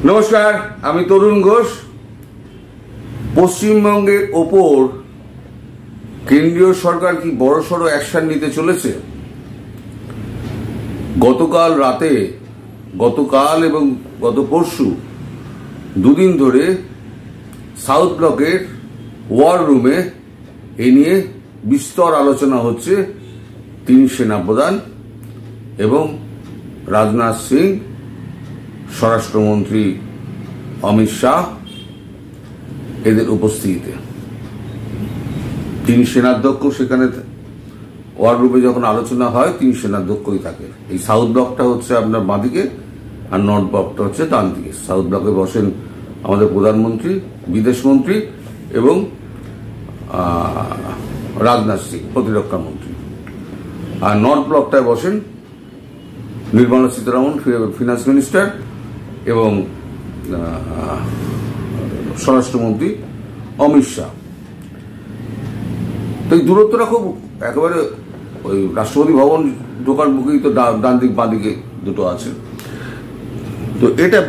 নমস্কার, আমি তরুণ ঘোষ। পশ্চিমবঙ্গের ওপর কেন্দ্রীয় সরকার কি বড়সড় অ্যাকশন নিতে চলেছে? গতকাল এবং গত পরশু দুদিন ধরে সাউথ ব্লকের ওয়ার রুমে এ নিয়ে বিস্তর আলোচনা হচ্ছে। তিন সেনাপ্রধান এবং রাজনাথ সিং, স্বরাষ্ট্রমন্ত্রী অমিত শাহ এদের উপস্থিতিতে তিন সেনাধ্যক্ষ সেখানে ওয়ার রুমে যখন আলোচনা হয় তিন সেনাধ্যক্ষই থাকে। এই সাউথ ব্লকটা হচ্ছে আপনার বাঁদিকে আর নর্থ ব্লকটা হচ্ছে ডান দিকে। সাউথ ব্লকে বসেন আমাদের প্রধানমন্ত্রী, বিদেশমন্ত্রী এবং রাজনাথ সিং প্রতিরক্ষা মন্ত্রী, আর নর্থ ব্লকটায় বসেন নির্মলা সীতারামন ফিনান্স মিনিস্টার এবং স্বরাষ্ট্রমন্ত্রী অমিত শাহ। তো এই দূরত্বটা খুব একেবারে ওই রাষ্ট্রপতি ভবন ঢোকার মুখেই তো ডান দিক বাঁ দিকে দুটো আছে। তো এটা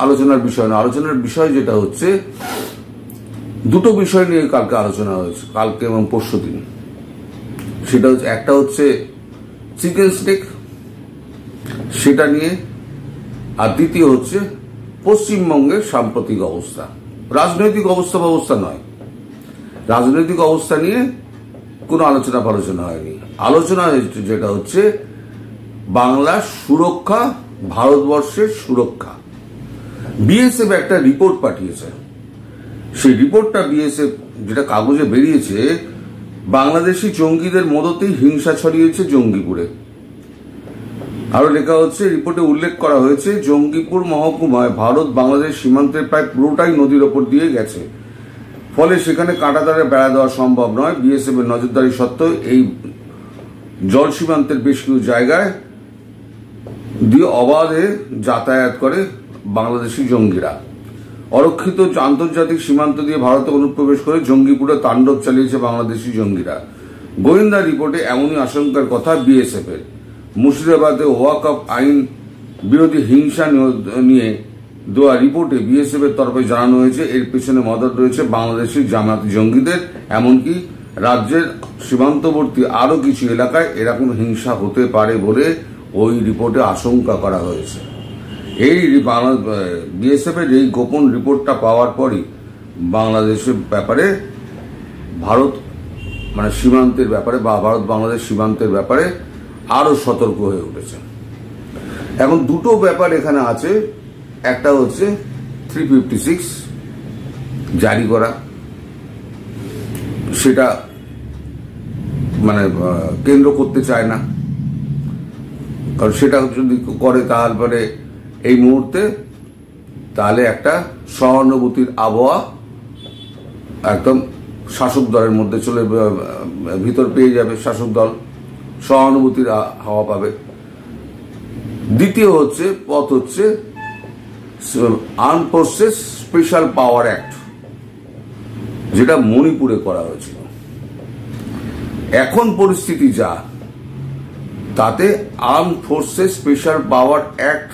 আলোচনার বিষয় না। আলোচনার বিষয় যেটা হচ্ছে, দুটো বিষয় নিয়ে কালকে আলোচনা হয়েছে, কালকে এবং পরশু দিন। সেটা হচ্ছে, একটা হচ্ছে চিকেন স্টেক, সেটা নিয়ে, আর দ্বিতীয় হচ্ছে পশ্চিমবঙ্গের সাম্প্রতিক অবস্থা। রাজনৈতিক অবস্থা নয়, রাজনৈতিক অবস্থা নিয়ে কোনো আলোচনা হয়নি। আলোচনা যেটা হচ্ছে বাংলার সুরক্ষা, ভারতবর্ষের সুরক্ষা। বিএসএফ একটা রিপোর্ট পাঠিয়েছে। সেই রিপোর্টটা বিএসএফ যেটা কাগজে বেরিয়েছে, বাংলাদেশি জঙ্গিদের মদতেই হিংসা ছড়িয়েছে জঙ্গিপুরে। আরো লেখা হচ্ছে, রিপোর্টে উল্লেখ করা হয়েছে জঙ্গিপুর মহকুমায় ভারত বাংলাদেশ সীমান্তের প্রায় পুরোটাই নদীর ওপর দিয়ে গেছে, ফলে সেখানে কাঁটাতারে বেড়া দেওয়া সম্ভব নয়। বিএসএফ এর নজরদারি সত্ত্বেও এই জল সীমান্তের বেশ কিছু জায়গায় দিয়ে অবাধে যাতায়াত করে বাংলাদেশি জঙ্গিরা। অরক্ষিত আন্তর্জাতিক সীমান্ত দিয়ে ভারতে অনুপ্রবেশ করে জঙ্গিপুরে তাণ্ডব চালিয়েছে বাংলাদেশি জঙ্গিরা। গোয়েন্দা রিপোর্টে এমনই আশঙ্কার কথা বিএসএফ এর। মুর্শিদাবাদে ওয়াকফ আইন বিরোধী হিংসা নিয়ে দেওয়া রিপোর্টে বিএসএফ এর তরফে জানানো হয়েছে, এর পেছনে মদত রয়েছে বাংলাদেশি জামায়াতি জঙ্গিদের। এমনকি রাজ্যের সীমান্তবর্তী আরো কিছু এলাকায় এরকম হিংসা হতে পারে বলে ওই রিপোর্টে আশঙ্কা করা হয়েছে। এই বিএসএফ এর এই গোপন রিপোর্টটা পাওয়ার পরই বাংলাদেশের ব্যাপারে সীমান্তের ব্যাপারে বা ভারত বাংলাদেশ সীমান্তের ব্যাপারে আরো সতর্ক হয়ে উঠেছে। এখন দুটো ব্যাপার এখানে আছে। একটা হচ্ছে 356 জারি করা, সেটা কেন্দ্র করতে চায় না, কারণ সেটা যদি করে তাহলে এই মুহূর্তে তাহলে একটা সহানুভূতির আবহাওয়া একদম শাসক দলের মধ্যে ভিতর পেয়ে যাবে, শাসক দল সহানুভূতির হাওয়া পাবে। দ্বিতীয় পথ হচ্ছে arm forces special power act, যেটা মণিপুরে করা হয়েছিল। এখন পরিস্থিতি যা, তাতে arm forces special power act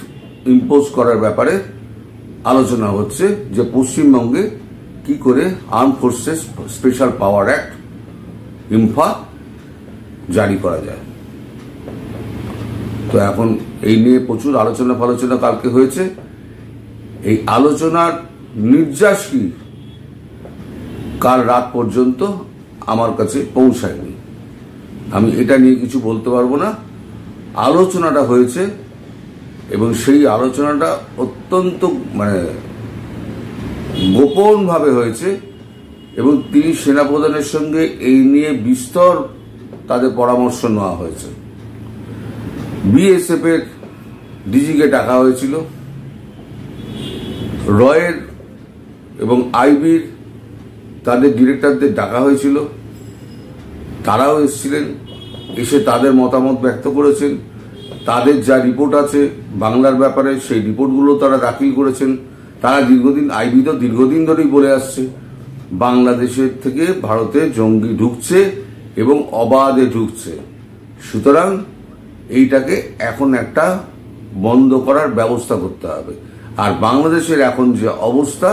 impose করার ব্যাপারে আলোচনা হচ্ছে, যে পশ্চিমবঙ্গে কি করে arm forces special power act ইম্ফা জারি করা যায়। তো এখন এই নিয়ে প্রচুর আলোচনা কালকে হয়েছে। এই আলোচনার নির্যাস কি কাল রাত পর্যন্ত আমার কাছে পৌঁছায়নি। আমি এটা নিয়ে কিছু বলতে পারবো না। আলোচনাটা হয়েছে এবং সেই আলোচনাটা অত্যন্ত গোপন ভাবে হয়েছে এবং তিনি সেনাপ্রধানের সঙ্গে এই নিয়ে বিস্তর তাদের পরামর্শ নেওয়া হয়েছে। বিএসএফ এর ডিজিকে ডাকা হয়েছিল, রয়ের এবং আইবির তাদের ডিরেক্টরদের ডাকা হয়েছিল, তারাও এসেছিলেন, এসে তাদের মতামত ব্যক্ত করেছেন। তাদের যা রিপোর্ট আছে বাংলার ব্যাপারে সেই রিপোর্টগুলো তারা দাখিল করেছেন। তারা আইবি তো দীর্ঘদিন ধরেই বলে আসছে বাংলাদেশের থেকে ভারতে জঙ্গি ঢুকছে এবং অবাধে ঢুকছে, সুতরাং এইটাকে এখন একটা বন্ধ করার ব্যবস্থা করতে হবে। আর বাংলাদেশের এখন যে অবস্থা,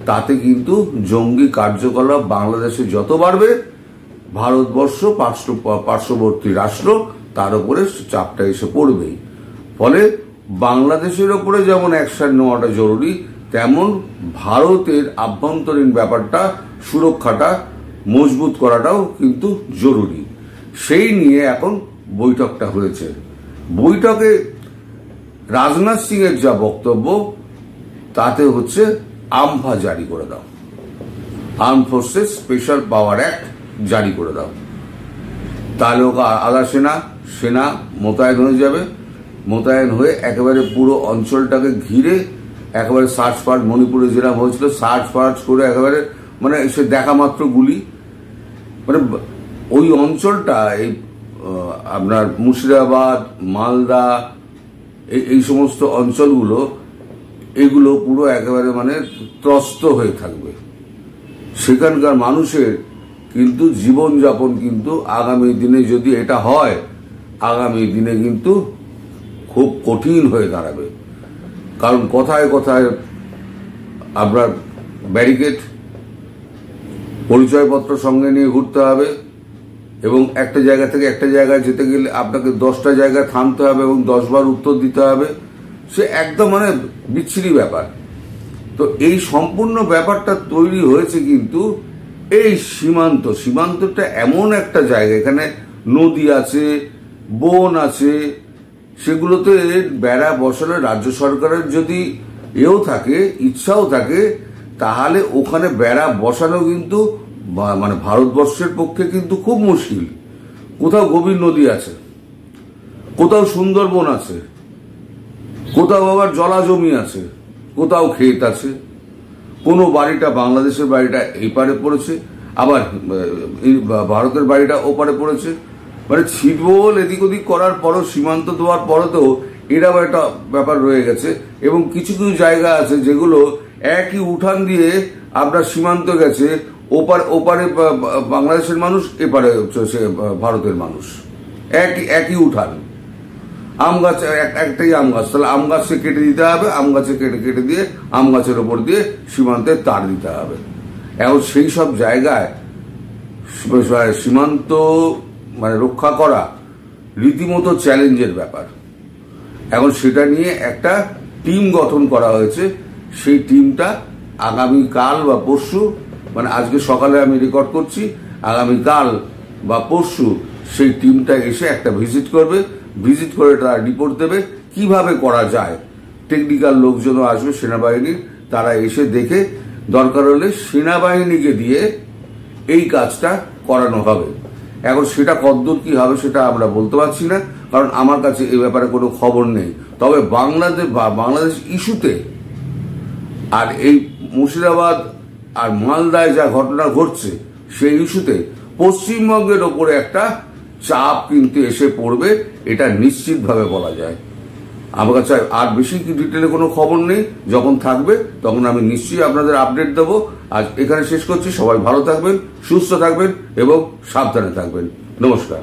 তাতে কিন্তু জঙ্গি কার্যকলাপ বাংলাদেশে যত বাড়বে, ভারতবর্ষ পার্শ্ববর্তী রাষ্ট্র তার উপরে চাপটা এসে পড়বেই। ফলে বাংলাদেশের ওপরে যেমন অ্যাকশন নেওয়াটা জরুরি, তেমন ভারতের আভ্যন্তরীণ ব্যাপারটা, সুরক্ষাটা মজবুত করাটাও কিন্তু জরুরি। সেই নিয়ে এখন বৈঠকটা হয়েছে। বৈঠকে রাজনাথ সিং এর যা বক্তব্য, তাতে হচ্ছে আমফা জারি করে দাও, arm forces special power act জারি করে দাও, তাহলে ওকে আধা সেনা মোতায়েন হয়ে যাবে। মোতায়েন হয়ে একেবারে পুরো অঞ্চলটাকে ঘিরে একেবারে সার্চ ফার্চ, মণিপুরে যেরকম হয়েছিল সার্চ ফার্চ করে একেবারে মানে সে দেখা মাত্র গুলি, মানে ওই অঞ্চলটা এই আপনার মুর্শিদাবাদ, মালদা, এই সমস্ত অঞ্চলগুলো, এগুলো পুরো একেবারে মানে ত্রস্ত হয়ে থাকবে। সেখানকার মানুষের কিন্তু জীবনযাপন কিন্তু আগামী দিনে যদি এটা হয়, আগামী দিনে কিন্তু খুব কঠিন হয়ে দাঁড়াবে। কারণ কথায় কথায় আপনার ব্যারিকেড, পরিচয়পত্র সঙ্গে নিয়ে ঘুরতে হবে, এবং একটা জায়গা থেকে একটা জায়গায় যেতে গেলে আপনাকে 10টা জায়গায় থামতে হবে এবং 10 বার উত্তর দিতে হবে। সে একদম মানে বিচ্ছিরি ব্যাপার। তো এই সম্পূর্ণ ব্যাপারটা তৈরি হয়েছে কিন্তু এই সীমান্তটা এমন একটা জায়গা, এখানে নদী আছে, বন আছে, সেগুলোতে বেড়া বসালে রাজ্য সরকারের যদি থাকে, ইচ্ছাও থাকে, তাহলে ওখানে বেড়া বসানো কিন্তু মানে ভারতবর্ষের পক্ষে কিন্তু খুব মুশকিল। কোথাও গভীর নদী আছে, কোথাও সুন্দরবন আছে, কোথাও আবার জলা জমি আছে, কোথাও ক্ষেত আছে, কোনো বাড়িটা বাংলাদেশের বাড়িটা এই পারে পড়েছে, আবার ভারতের বাড়িটা ওপারে পড়েছে। মানে ছিটবহল এদিক ওদিক করার পরও, সীমান্ত দেওয়ার পরেও এরকম একটা ব্যাপার রয়ে গেছে। এবং কিছু কিছু জায়গা আছে যেগুলো একই উঠান দিয়ে আপনার সীমান্ত গেছে, ওপারে বাংলাদেশের মানুষ, এপারে হচ্ছে ভারতের মানুষ, একই উঠান। আম গাছ, একটাই আম গাছ, তাহলে আম গাছকে কেটে দিতে হবে, আম গাছে কেটে দিয়ে আম গাছের ওপর দিয়ে সীমান্তের তার দিতে হবে। এখন সেই সব জায়গায় সীমান্ত মানে রক্ষা করা রীতিমতো চ্যালেঞ্জের ব্যাপার। এখন সেটা নিয়ে একটা টিম গঠন করা হয়েছে। সেই টিমটা আগামীকাল বা পরশু, মানে আজকে সকালে আমি রেকর্ড করছি, আগামীকাল বা পরশু সেই টিমটা এসে একটা ভিজিট করবে। ভিজিট করে তারা রিপোর্ট দেবে কিভাবে করা যায়। টেকনিক্যাল লোকজনও আসবে সেনাবাহিনীর, তারা এসে দেখে দরকার হলে সেনাবাহিনীকে দিয়ে এই কাজটা করানো হবে। এখন সেটা কতদূর কি হবে সেটা আমরা বলতে পারছি না, কারণ আমার কাছে এই ব্যাপারে কোনো খবর নেই। তবে বাংলাদেশ ইস্যুতে আর এই মুর্শিদাবাদ আর মালদায় যা ঘটনা ঘটছে, সেই ইস্যুতে পশ্চিমবঙ্গের ওপরে একটা চাপ কিন্তু এসে পড়বে, এটা নিশ্চিতভাবে বলা যায়। আমার কাছে আর বেশি ডিটেলে কোনো খবর নেই। যখন থাকবে তখন আমি নিশ্চয়ই আপনাদের আপডেট দেবো। আজ এখানে শেষ করছি। সবাই ভালো থাকবেন, সুস্থ থাকবেন এবং সাবধানে থাকবেন। নমস্কার।